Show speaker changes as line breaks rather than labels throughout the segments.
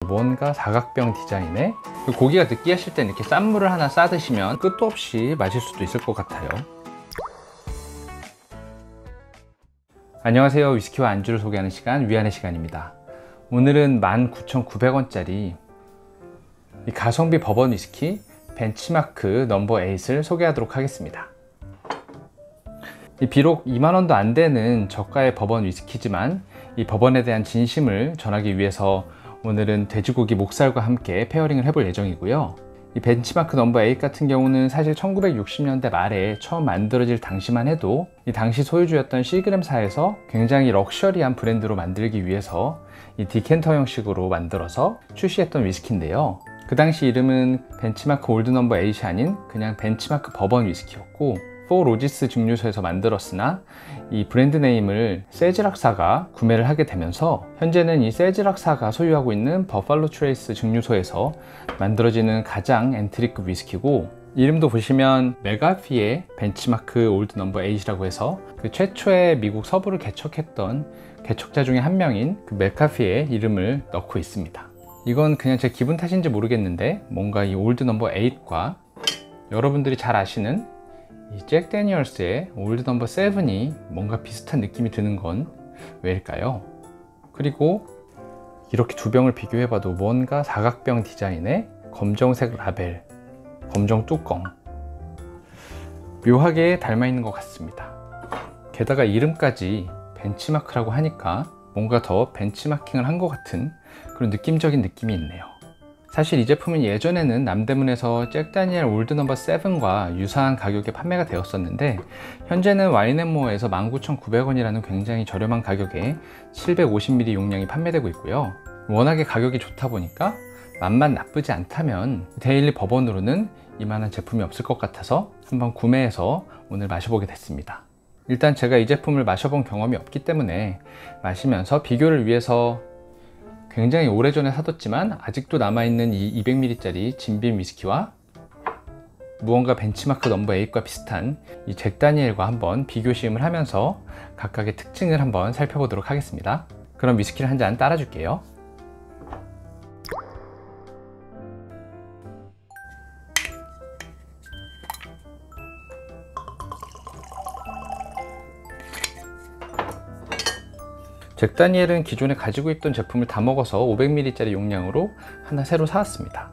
뭔가 사각병 디자인에 고기가 느끼하실 땐 이렇게 싼 물을 하나 싸 드시면 끝도 없이 마실 수도 있을 것 같아요. 안녕하세요. 위스키와 안주를 소개하는 시간, 위안의 시간입니다. 오늘은 19,900원짜리 이 가성비 버번 위스키 벤치마크 넘버 8을 소개하도록 하겠습니다. 비록 2만원도 안 되는 저가의 버번 위스키지만 이 버번에 대한 진심을 전하기 위해서 오늘은 돼지고기 목살과 함께 페어링을 해볼 예정이고요. 이 벤치마크 넘버 8 같은 경우는 사실 1960년대 말에 처음 만들어질 당시만 해도 이 당시 소유주였던 시그램사에서 굉장히 럭셔리한 브랜드로 만들기 위해서 이 디켄터 형식으로 만들어서 출시했던 위스키인데요. 그 당시 이름은 벤치마크 올드 넘버 8이 아닌 그냥 벤치마크 버번 위스키였고, 포 로지스 증류소에서 만들었으나 이 브랜드 네임을 세즈락사가 구매를 하게 되면서 현재는 이 세즈락사가 소유하고 있는 버팔로 트레이스 증류소에서 만들어지는 가장 엔트리급 위스키고, 이름도 보시면 맥아피의 벤치마크 올드 넘버 8이라고 해서 그 최초의 미국 서부를 개척했던 개척자 중에 한 명인 그 맥아피의 이름을 넣고 있습니다. 이건 그냥 제 기분 탓인지 모르겠는데 뭔가 이 올드 넘버 8과 여러분들이 잘 아시는 이 잭 데니얼스의 올드 넘버 7이 뭔가 비슷한 느낌이 드는 건 왜일까요? 그리고 이렇게 두 병을 비교해봐도 뭔가 사각병 디자인의 검정색 라벨, 검정 뚜껑, 묘하게 닮아있는 것 같습니다. 게다가 이름까지 벤치마크라고 하니까 뭔가 더 벤치마킹을 한 것 같은 그런 느낌적인 느낌이 있네요. 사실 이 제품은 예전에는 남대문에서 잭 다니엘 올드 넘버 7과 유사한 가격에 판매가 되었었는데, 현재는 와인앤모어에서 19,900원이라는 굉장히 저렴한 가격에 750ml 용량이 판매되고 있고요. 워낙에 가격이 좋다 보니까 맛만 나쁘지 않다면 데일리 버번으로는 이만한 제품이 없을 것 같아서 한번 구매해서 오늘 마셔보게 됐습니다. 일단 제가 이 제품을 마셔본 경험이 없기 때문에 마시면서 비교를 위해서 굉장히 오래전에 사뒀지만 아직도 남아있는 이 200ml짜리 진빔 위스키와 무언가 벤치마크 넘버 8과 비슷한 이 잭 다니엘과 한번 비교 시음을 하면서 각각의 특징을 한번 살펴보도록 하겠습니다. 그럼 위스키를 한 잔 따라줄게요. 잭 다니엘은 기존에 가지고 있던 제품을 다 먹어서 500ml짜리 용량으로 하나 새로 사왔습니다.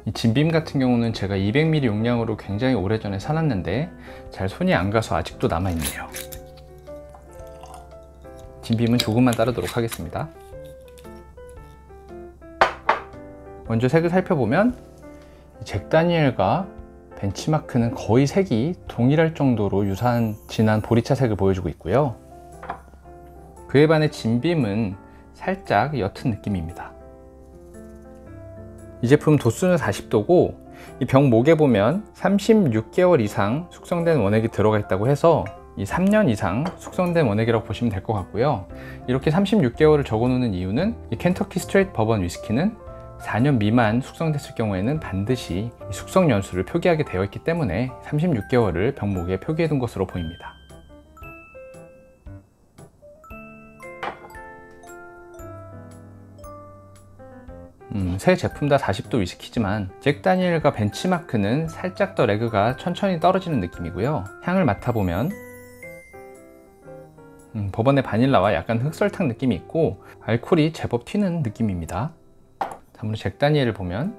이 진빔 같은 경우는 제가 200ml 용량으로 굉장히 오래전에 사놨는데 잘 손이 안 가서 아직도 남아있네요. 진빔은 조금만 따르도록 하겠습니다. 먼저 색을 살펴보면 잭 다니엘과 벤치마크는 거의 색이 동일할 정도로 유사한 진한 보리차 색을 보여주고 있고요. 그에 반해 진빔은 살짝 옅은 느낌입니다. 이 제품 도수는 40도고 이 병 목에 보면 36개월 이상 숙성된 원액이 들어가 있다고 해서 이 3년 이상 숙성된 원액이라고 보시면 될 것 같고요. 이렇게 36개월을 적어 놓는 이유는 이 켄터키 스트레이트 버번 위스키는 4년 미만 숙성됐을 경우에는 반드시 숙성 연수를 표기하게 되어 있기 때문에 36개월을 병목에 표기해 둔 것으로 보입니다. 세 제품 다 40도 위스키지만 잭 다니엘과 벤치마크는 살짝 더 레그가 천천히 떨어지는 느낌이고요. 향을 맡아보면 버번의 바닐라와 약간 흑설탕 느낌이 있고 알코올이 제법 튀는 느낌입니다. 다음으로 잭 다니엘을 보면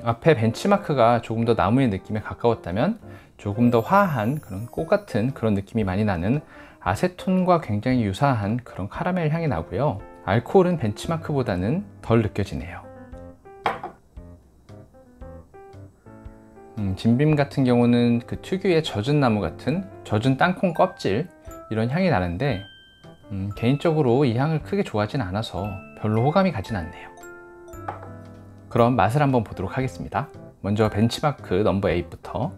앞에 벤치마크가 조금 더 나무의 느낌에 가까웠다면 조금 더 화한 그런 꽃 같은 그런 느낌이 많이 나는 아세톤과 굉장히 유사한 그런 카라멜 향이 나고요. 알코올은 벤치마크보다는 덜 느껴지네요. 진빔 같은 경우는 그 특유의 젖은 나무 같은 젖은 땅콩 껍질 이런 향이 나는데 개인적으로 이 향을 크게 좋아하진 않아서 별로 호감이 가진 않네요. 그럼 맛을 한번 보도록 하겠습니다. 먼저 벤치마크 넘버 8부터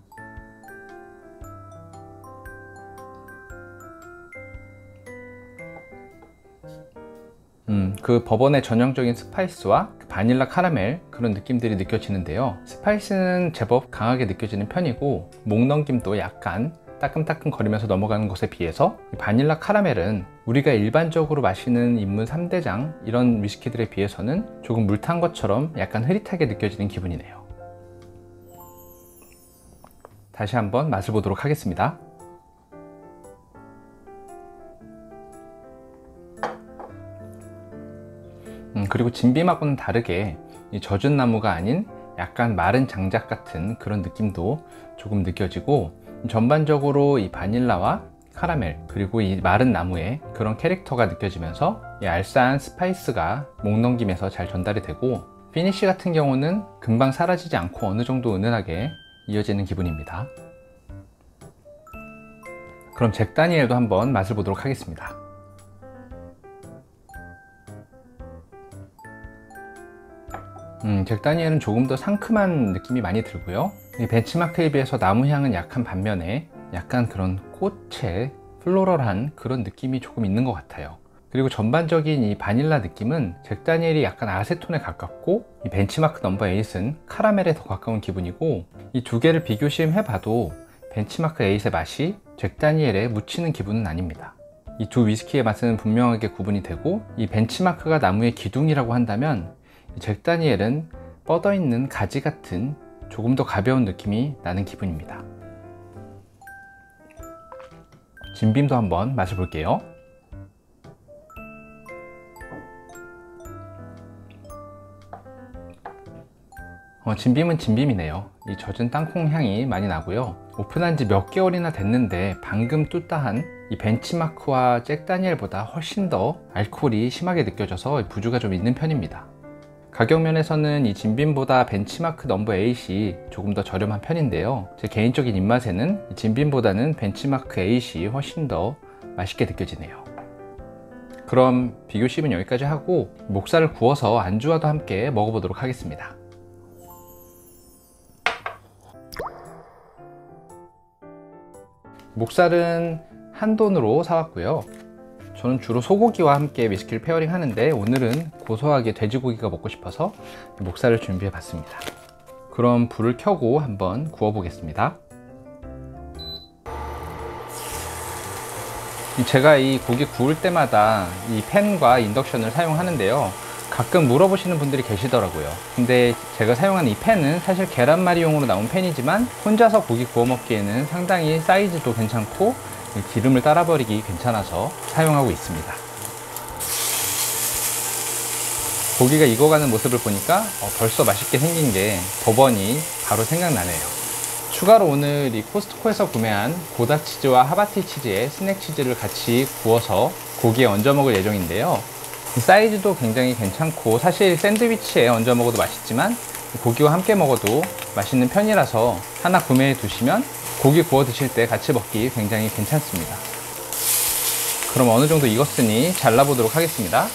그 버번의 전형적인 스파이스와 바닐라 카라멜 그런 느낌들이 느껴지는데요. 스파이스는 제법 강하게 느껴지는 편이고 목 넘김도 약간 따끔따끔 거리면서 넘어가는 것에 비해서 바닐라 카라멜은 우리가 일반적으로 마시는 입문 3대장 이런 위스키들에 비해서는 조금 물 탄 것처럼 약간 흐릿하게 느껴지는 기분이네요. 다시 한번 맛을 보도록 하겠습니다. 그리고 진빔하고는 다르게 이 젖은 나무가 아닌 약간 마른 장작 같은 그런 느낌도 조금 느껴지고, 전반적으로 이 바닐라와 카라멜 그리고 이 마른 나무의 그런 캐릭터가 느껴지면서 이 알싸한 스파이스가 목 넘김에서 잘 전달이 되고, 피니쉬 같은 경우는 금방 사라지지 않고 어느 정도 은은하게 이어지는 기분입니다. 그럼 잭 다니엘도 한번 맛을 보도록 하겠습니다. 잭 다니엘은 조금 더 상큼한 느낌이 많이 들고요. 이 벤치마크에 비해서 나무 향은 약한 반면에 약간 그런 꽃의 플로럴한 그런 느낌이 조금 있는 것 같아요. 그리고 전반적인 이 바닐라 느낌은 잭 다니엘이 약간 아세톤에 가깝고, 이 벤치마크 넘버 8은 카라멜에 더 가까운 기분이고, 이 두 개를 비교 시음해봐도 벤치마크 8의 맛이 잭 다니엘에 묻히는 기분은 아닙니다. 이 두 위스키의 맛은 분명하게 구분이 되고, 이 벤치마크가 나무의 기둥이라고 한다면 잭 다니엘은 뻗어있는 가지 같은 조금 더 가벼운 느낌이 나는 기분입니다. 진빔도 한번 마셔볼게요. 진빔은 진빔이네요. 이 젖은 땅콩 향이 많이 나고요. 오픈한 지 몇 개월이나 됐는데 방금 뚜따한 이 벤치마크와 잭 다니엘보다 훨씬 더 알코올이 심하게 느껴져서 부주가 좀 있는 편입니다. 가격 면에서는 이 진빔보다 벤치마크 넘버 8이 조금 더 저렴한 편인데요, 제 개인적인 입맛에는 이 진빔보다는 벤치마크 8이 훨씬 더 맛있게 느껴지네요. 그럼 비교 씹은 여기까지 하고 목살을 구워서 안주와도 함께 먹어보도록 하겠습니다. 목살은 한돈으로 사왔고요. 저는 주로 소고기와 함께 위스키를 페어링 하는데, 오늘은 고소하게 돼지고기가 먹고 싶어서 목살을 준비해 봤습니다. 그럼 불을 켜고 한번 구워 보겠습니다. 제가 이 고기 구울 때마다 이 팬과 인덕션을 사용하는데요, 가끔 물어보시는 분들이 계시더라고요. 근데 제가 사용하는 이 팬은 사실 계란말이용으로 나온 팬이지만 혼자서 고기 구워 먹기에는 상당히 사이즈도 괜찮고 기름을 따라버리기 괜찮아서 사용하고 있습니다. 고기가 익어가는 모습을 보니까 벌써 맛있게 생긴 게 버번이 바로 생각나네요. 추가로 오늘 이 코스트코에서 구매한 고다 치즈와 하바티 치즈의 스낵 치즈를 같이 구워서 고기에 얹어 먹을 예정인데요, 사이즈도 굉장히 괜찮고 사실 샌드위치에 얹어 먹어도 맛있지만 고기와 함께 먹어도 맛있는 편이라서 하나 구매해 두시면 고기 구워 드실 때 같이 먹기 굉장히 괜찮습니다. 그럼 어느 정도 익었으니 잘라보도록 하겠습니다.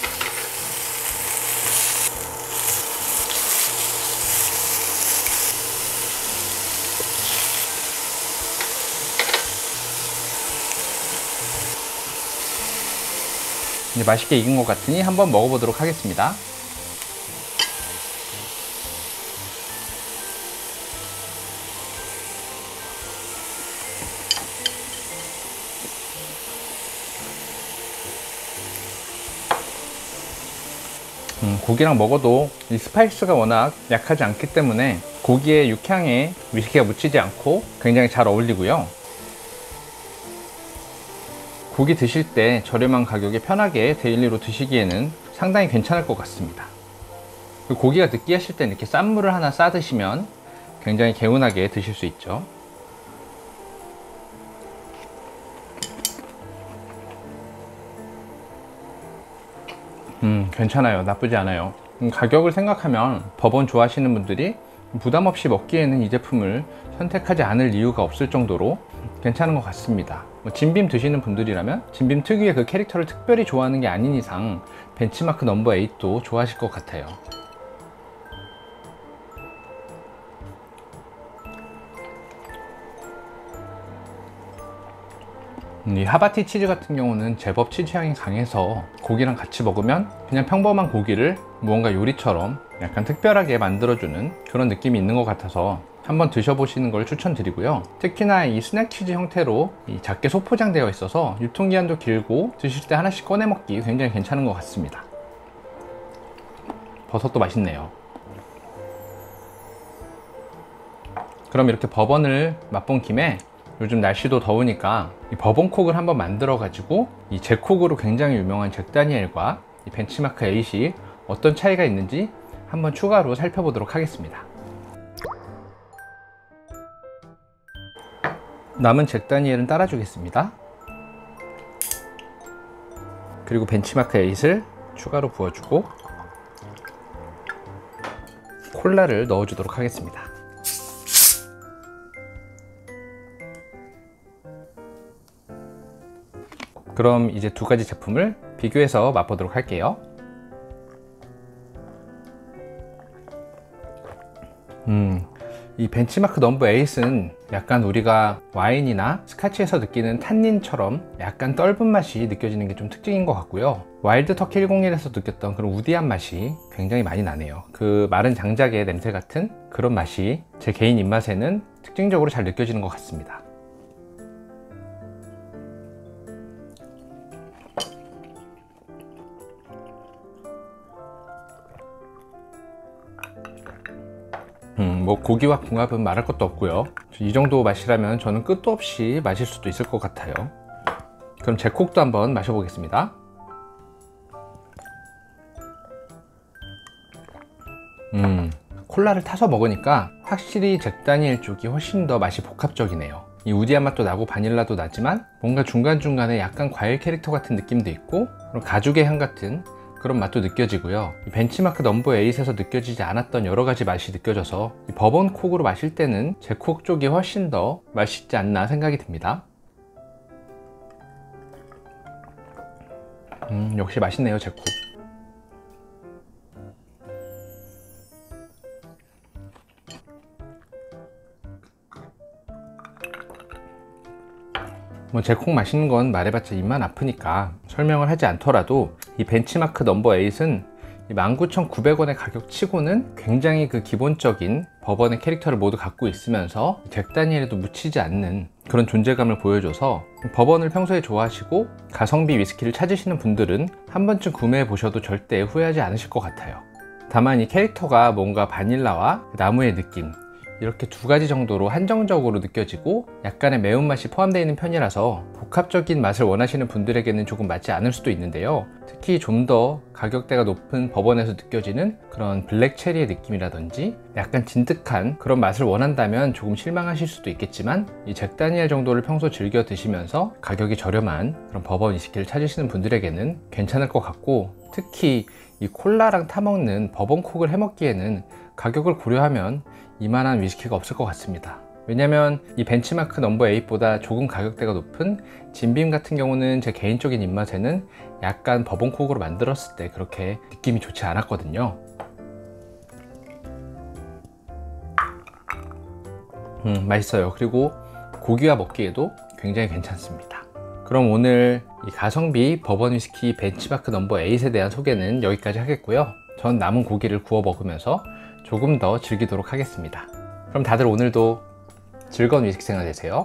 이제 맛있게 익은 것 같으니 한번 먹어보도록 하겠습니다. 고기랑 먹어도 이 스파이스가 워낙 약하지 않기 때문에 고기의 육향에 위스키가 묻히지 않고 굉장히 잘 어울리고요. 고기 드실 때 저렴한 가격에 편하게 데일리로 드시기에는 상당히 괜찮을 것 같습니다. 고기가 느끼하실 때는 이렇게 싼 물을 하나 싸 드시면 굉장히 개운하게 드실 수 있죠. 괜찮아요. 나쁘지 않아요. 가격을 생각하면 버번 좋아하시는 분들이 부담 없이 먹기에는 이 제품을 선택하지 않을 이유가 없을 정도로 괜찮은 것 같습니다. 진빔 드시는 분들이라면 진빔 특유의 그 캐릭터를 특별히 좋아하는 게 아닌 이상 벤치마크 넘버 8도 좋아하실 것 같아요. 이 하바티 치즈 같은 경우는 제법 치즈향이 강해서 고기랑 같이 먹으면 그냥 평범한 고기를 무언가 요리처럼 약간 특별하게 만들어주는 그런 느낌이 있는 것 같아서 한번 드셔보시는 걸 추천드리고요. 특히나 이 스낵 치즈 형태로 이 작게 소포장되어 있어서 유통기한도 길고 드실 때 하나씩 꺼내 먹기 굉장히 괜찮은 것 같습니다. 버섯도 맛있네요. 그럼 이렇게 버번을 맛본 김에 요즘 날씨도 더우니까 이 버번콕을 한번 만들어 가지고 이 잭콕으로 굉장히 유명한 잭 다니엘과 이 벤치마크 8이 어떤 차이가 있는지 한번 추가로 살펴보도록 하겠습니다. 남은 잭 다니엘은 따라주겠습니다. 그리고 벤치마크 8을 추가로 부어주고 콜라를 넣어주도록 하겠습니다. 그럼 이제 두 가지 제품을 비교해서 맛보도록 할게요. 이 벤치마크 넘버 8은 약간 우리가 와인이나 스카치에서 느끼는 탄닌처럼 약간 떫은 맛이 느껴지는 게 좀 특징인 것 같고요. 와일드 터키 101에서 느꼈던 그런 우디한 맛이 굉장히 많이 나네요. 그 마른 장작의 냄새 같은 그런 맛이 제 개인 입맛에는 특징적으로 잘 느껴지는 것 같습니다. 뭐 고기와 궁합은 말할 것도 없고요. 이 정도 맛이라면 저는 끝도 없이 마실 수도 있을 것 같아요. 그럼 잭콕도 한번 마셔보겠습니다. 콜라를 타서 먹으니까 확실히 잭 다니엘 쪽이 훨씬 더 맛이 복합적이네요. 이 우디한 맛도 나고 바닐라도 나지만 뭔가 중간중간에 약간 과일 캐릭터 같은 느낌도 있고 가죽의 향 같은 그런 맛도 느껴지고요. 이 벤치마크 넘버 8에서 느껴지지 않았던 여러 가지 맛이 느껴져서 이 버번 콕으로 마실 때는 잭콕 쪽이 훨씬 더 맛있지 않나 생각이 듭니다. 역시 맛있네요, 잭콕. 뭐 잭콕 맛있는 건 말해봤자 입만 아프니까 설명을 하지 않더라도 이 벤치마크 넘버 8은 19,900원의 가격 치고는 굉장히 그 기본적인 버번의 캐릭터를 모두 갖고 있으면서 잭 다니엘에도 묻히지 않는 그런 존재감을 보여줘서 버번을 평소에 좋아하시고 가성비 위스키를 찾으시는 분들은 한 번쯤 구매해 보셔도 절대 후회하지 않으실 것 같아요. 다만 이 캐릭터가 뭔가 바닐라와 나무의 느낌 이렇게 두 가지 정도로 한정적으로 느껴지고 약간의 매운맛이 포함되어 있는 편이라서 복합적인 맛을 원하시는 분들에게는 조금 맞지 않을 수도 있는데요. 특히 좀 더 가격대가 높은 버번에서 느껴지는 그런 블랙 체리의 느낌이라든지 약간 진득한 그런 맛을 원한다면 조금 실망하실 수도 있겠지만 이 잭 다니엘 정도를 평소 즐겨 드시면서 가격이 저렴한 그런 버번 위스키를 찾으시는 분들에게는 괜찮을 것 같고, 특히 이 콜라랑 타먹는 버번 콕을 해먹기에는 가격을 고려하면 이만한 위스키가 없을 것 같습니다. 왜냐면 이 벤치마크 넘버 8보다 조금 가격대가 높은 진빔 같은 경우는 제 개인적인 입맛에는 약간 버번콕으로 만들었을 때 그렇게 느낌이 좋지 않았거든요. 맛있어요. 그리고 고기와 먹기에도 굉장히 괜찮습니다. 그럼 오늘 이 가성비 버번 위스키 벤치마크 넘버 8에 대한 소개는 여기까지 하겠고요. 전 남은 고기를 구워 먹으면서 조금 더 즐기도록 하겠습니다. 그럼 다들 오늘도 즐거운 위스키 생활 되세요.